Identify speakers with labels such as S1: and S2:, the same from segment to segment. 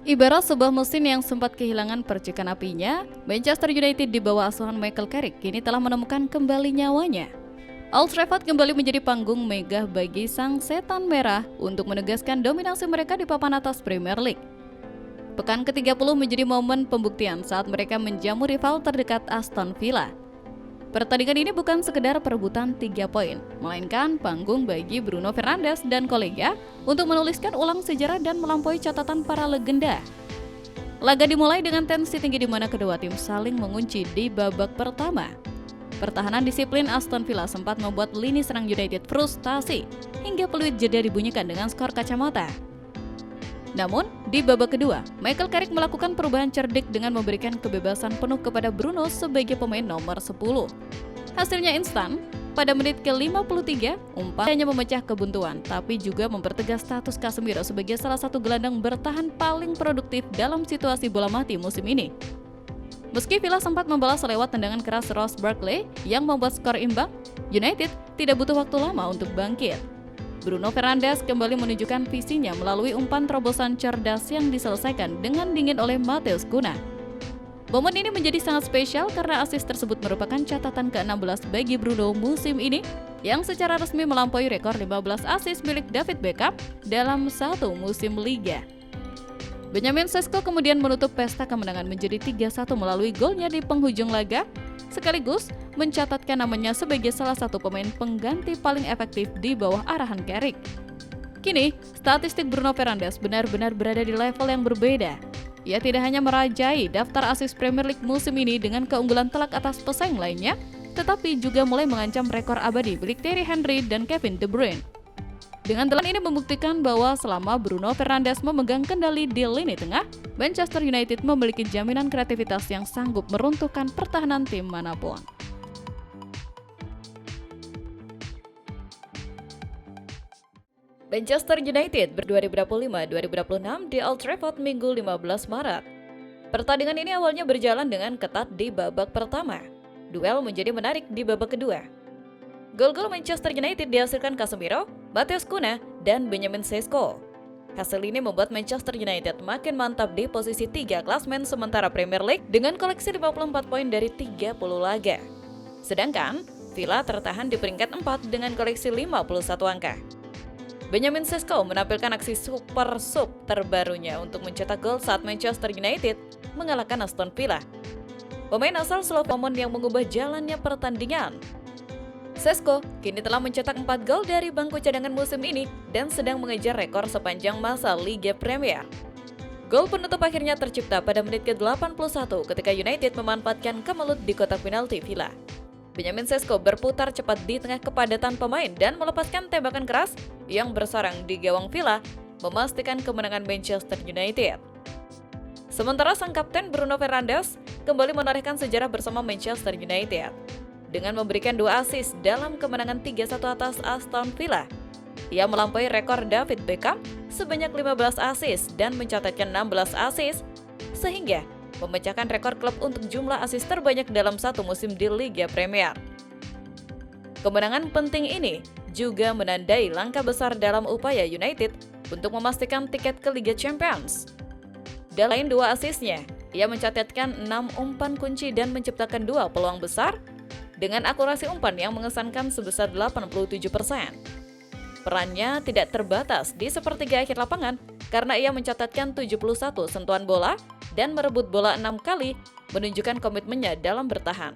S1: Ibarat sebuah mesin yang sempat kehilangan percikan apinya, Manchester United di bawah asuhan Michael Carrick kini telah menemukan kembali nyawanya. Old Trafford kembali menjadi panggung megah bagi sang setan merah untuk menegaskan dominasi mereka di papan atas Premier League. Pekan ke-30 menjadi momen pembuktian saat mereka menjamu rival terdekat Aston Villa. Pertandingan ini bukan sekedar perebutan 3 poin, melainkan panggung bagi Bruno Fernandes dan kolega untuk menuliskan ulang sejarah dan melampaui catatan para legenda. Laga dimulai dengan tensi tinggi di mana kedua tim saling mengunci di babak pertama. Pertahanan disiplin Aston Villa sempat membuat lini serang United frustasi hingga peluit jeda dibunyikan dengan skor kacamata. Namun, di babak kedua, Michael Carrick melakukan perubahan cerdik dengan memberikan kebebasan penuh kepada Bruno sebagai pemain nomor 10. Hasilnya instan, pada menit ke-53, umpan hanya memecah kebuntuan, tapi juga mempertegas status Casemiro sebagai salah satu gelandang bertahan paling produktif dalam situasi bola mati musim ini. Meski Villa sempat membalas lewat tendangan keras Ross Barkley yang membuat skor imbang, United tidak butuh waktu lama untuk bangkit. Bruno Fernandes kembali menunjukkan visinya melalui umpan terobosan cerdas yang diselesaikan dengan dingin oleh Matheus Cunha. Momen ini menjadi sangat spesial karena assist tersebut merupakan catatan ke-16 bagi Bruno musim ini yang secara resmi melampaui rekor 15 assist milik David Beckham dalam satu musim liga. Benjamin Sesko kemudian menutup pesta kemenangan menjadi 3-1 melalui golnya di penghujung laga, sekaligus mencatatkan namanya sebagai salah satu pemain pengganti paling efektif di bawah arahan Carrick. Kini, statistik Bruno Fernandes benar-benar berada di level yang berbeda. Ia tidak hanya merajai daftar assist Premier League musim ini dengan keunggulan telak atas pesaing lainnya, tetapi juga mulai mengancam rekor abadi milik Thierry Henry dan Kevin De Bruyne. Dengan telan ini membuktikan bahwa selama Bruno Fernandes memegang kendali di lini tengah, Manchester United memiliki jaminan kreativitas yang sanggup meruntuhkan pertahanan tim manapun. Manchester United ber-2025-2026 di Old Trafford Minggu 15 Maret. Pertandingan ini awalnya berjalan dengan ketat di babak pertama. Duel menjadi menarik di babak kedua. Gol-gol Manchester United dihasilkan Casemiro, Matheus Cunha, dan Benjamin Sesko. Hasil ini membuat Manchester United makin mantap di posisi 3 klasmen sementara Premier League dengan koleksi 54 poin dari 30 laga. Sedangkan Villa tertahan di peringkat 4 dengan koleksi 51 angka. Benjamin Sesko menampilkan aksi super sub terbarunya untuk mencetak gol saat Manchester United mengalahkan Aston Villa. Pemain asal Slovakia yang mengubah jalannya pertandingan. Sesko kini telah mencetak 4 gol dari bangku cadangan musim ini dan sedang mengejar rekor sepanjang masa Liga Premier. Gol penutup akhirnya tercipta pada menit ke-81 ketika United memanfaatkan kemelut di kotak penalti Villa. Benjamin Sesko berputar cepat di tengah kepadatan pemain dan melepaskan tembakan keras yang bersarang di gawang Villa, memastikan kemenangan Manchester United. Sementara sang kapten Bruno Fernandes kembali menorehkan sejarah bersama Manchester United dengan memberikan 2 assist dalam kemenangan 3-1 atas Aston Villa. Ia melampaui rekor David Beckham sebanyak 15 assist dan mencatatkan 16 assist, sehingga memecahkan rekor klub untuk jumlah assist terbanyak dalam satu musim di Liga Premier. Kemenangan penting ini juga menandai langkah besar dalam upaya United untuk memastikan tiket ke Liga Champions. Selain 2 assistnya, ia mencatatkan 6 umpan kunci dan menciptakan 2 peluang besar dengan akurasi umpan yang mengesankan sebesar 87%. Perannya tidak terbatas di sepertiga akhir lapangan karena ia mencatatkan 71 sentuhan bola dan merebut bola 6 kali, menunjukkan komitmennya dalam bertahan.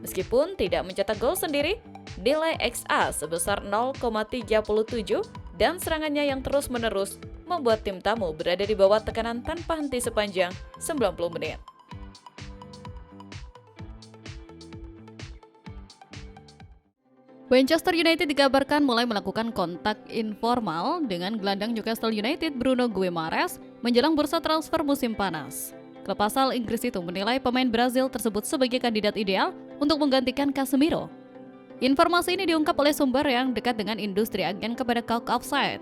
S1: Meskipun tidak mencetak gol sendiri, nilai XA sebesar 0,37 dan serangannya yang terus-menerus membuat tim tamu berada di bawah tekanan tanpa henti sepanjang 90 menit. Manchester United dikabarkan mulai melakukan kontak informal dengan gelandang Newcastle United Bruno Guimaraes menjelang bursa transfer musim panas. Klub asal Inggris itu menilai pemain Brazil tersebut sebagai kandidat ideal untuk menggantikan Casemiro. Informasi ini diungkap oleh sumber yang dekat dengan industri agen kepada Talk Offside.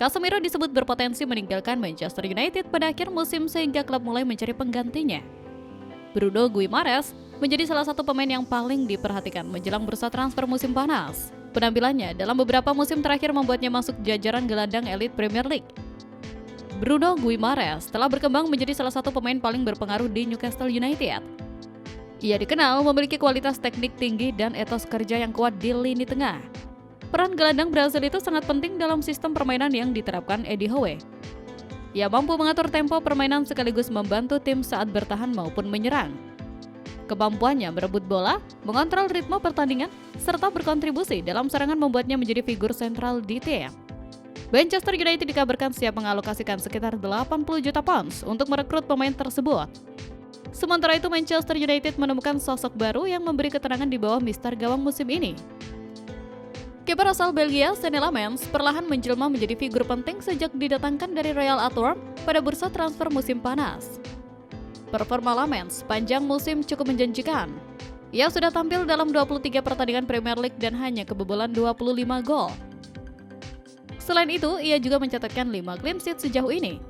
S1: Casemiro disebut berpotensi meninggalkan Manchester United pada akhir musim sehingga klub mulai mencari penggantinya. Bruno Guimaraes menjadi salah satu pemain yang paling diperhatikan menjelang bursa transfer musim panas. Penampilannya dalam beberapa musim terakhir membuatnya masuk jajaran gelandang elit Premier League. Bruno Guimaraes telah berkembang menjadi salah satu pemain paling berpengaruh di Newcastle United. Ia dikenal memiliki kualitas teknik tinggi dan etos kerja yang kuat di lini tengah. Peran gelandang Brasil itu sangat penting dalam sistem permainan yang diterapkan Eddie Howe. Ia mampu mengatur tempo permainan sekaligus membantu tim saat bertahan maupun menyerang. Kemampuannya merebut bola, mengontrol ritme pertandingan, serta berkontribusi dalam serangan membuatnya menjadi figur sentral di tim. Manchester United dikabarkan siap mengalokasikan sekitar 80 juta pounds untuk merekrut pemain tersebut. Sementara itu, Manchester United menemukan sosok baru yang memberi keterangan di bawah mister gawang musim ini. Kiper asal Belgia, Senne Lammens, perlahan menjelma menjadi figur penting sejak didatangkan dari Royal Antwerp pada bursa transfer musim panas. Performa Lammens sepanjang musim cukup menjanjikan. Ia sudah tampil dalam 23 pertandingan Premier League dan hanya kebobolan 25 gol. Selain itu, ia juga mencatatkan 5 clean sheet sejauh ini.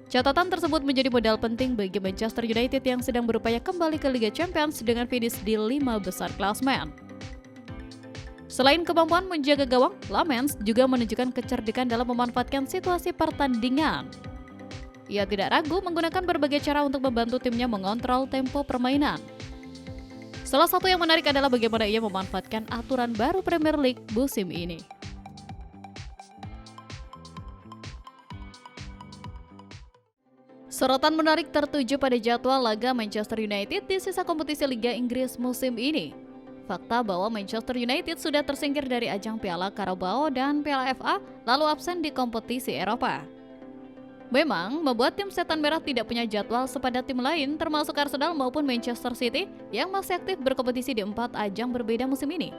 S1: Catatan tersebut menjadi modal penting bagi Manchester United yang sedang berupaya kembali ke Liga Champions dengan finish di 5 besar klasemen. Selain kemampuan menjaga gawang, Lammens juga menunjukkan kecerdikan dalam memanfaatkan situasi pertandingan. Ia tidak ragu menggunakan berbagai cara untuk membantu timnya mengontrol tempo permainan. Salah satu yang menarik adalah bagaimana ia memanfaatkan aturan baru Premier League musim ini. Sorotan menarik tertuju pada jadwal laga Manchester United di sisa kompetisi Liga Inggris musim ini. Fakta bahwa Manchester United sudah tersingkir dari ajang Piala Carabao dan Piala FA lalu absen di kompetisi Eropa. Memang membuat tim Setan Merah tidak punya jadwal sepadat tim lain termasuk Arsenal maupun Manchester City yang masih aktif berkompetisi di 4 ajang berbeda musim ini.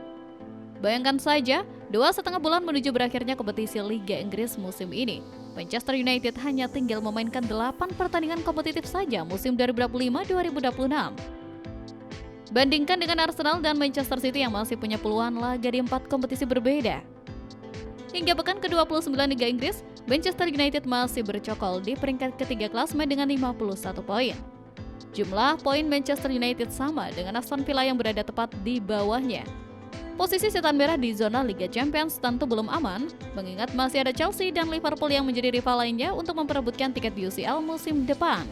S1: Bayangkan saja, 2,5 bulan menuju berakhirnya kompetisi Liga Inggris musim ini. Manchester United hanya tinggal memainkan 8 pertandingan kompetitif saja musim 2025-2026. Bandingkan dengan Arsenal dan Manchester City yang masih punya peluang laga di 4 kompetisi berbeda. Hingga pekan ke-29 Liga Inggris, Manchester United masih bercokol di peringkat ketiga klasemen dengan 51 poin. Jumlah poin Manchester United sama dengan Aston Villa yang berada tepat di bawahnya. Posisi Setan Merah di zona Liga Champions tentu belum aman, mengingat masih ada Chelsea dan Liverpool yang menjadi rival lainnya untuk memperebutkan tiket UCL musim depan.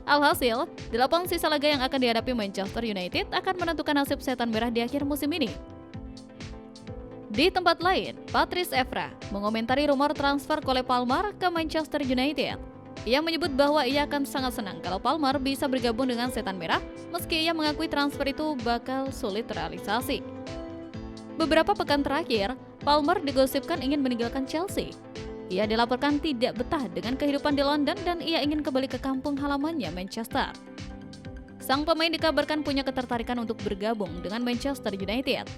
S1: Alhasil, 8 sisa laga yang akan dihadapi Manchester United akan menentukan nasib Setan Merah di akhir musim ini. Di tempat lain, Patrice Evra mengomentari rumor transfer Cole Palmer ke Manchester United. Ia menyebut bahwa ia akan sangat senang kalau Palmer bisa bergabung dengan Setan Merah, meski ia mengakui transfer itu bakal sulit terrealisasi. Beberapa pekan terakhir, Palmer digosipkan ingin meninggalkan Chelsea. Ia dilaporkan tidak betah dengan kehidupan di London dan ia ingin kembali ke kampung halamannya Manchester. Sang pemain dikabarkan punya ketertarikan untuk bergabung dengan Manchester United.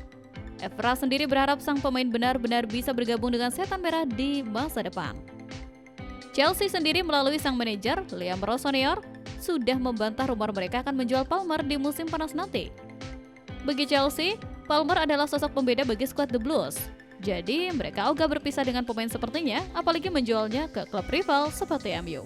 S1: Evra sendiri berharap sang pemain benar-benar bisa bergabung dengan Setan Merah di masa depan. Chelsea sendiri melalui sang manajer, Liam Rossonier, sudah membantah rumor mereka akan menjual Palmer di musim panas nanti. Bagi Chelsea, Palmer adalah sosok pembeda bagi skuad The Blues. Jadi, mereka ogah berpisah dengan pemain sepertinya, apalagi menjualnya ke klub rival seperti MU.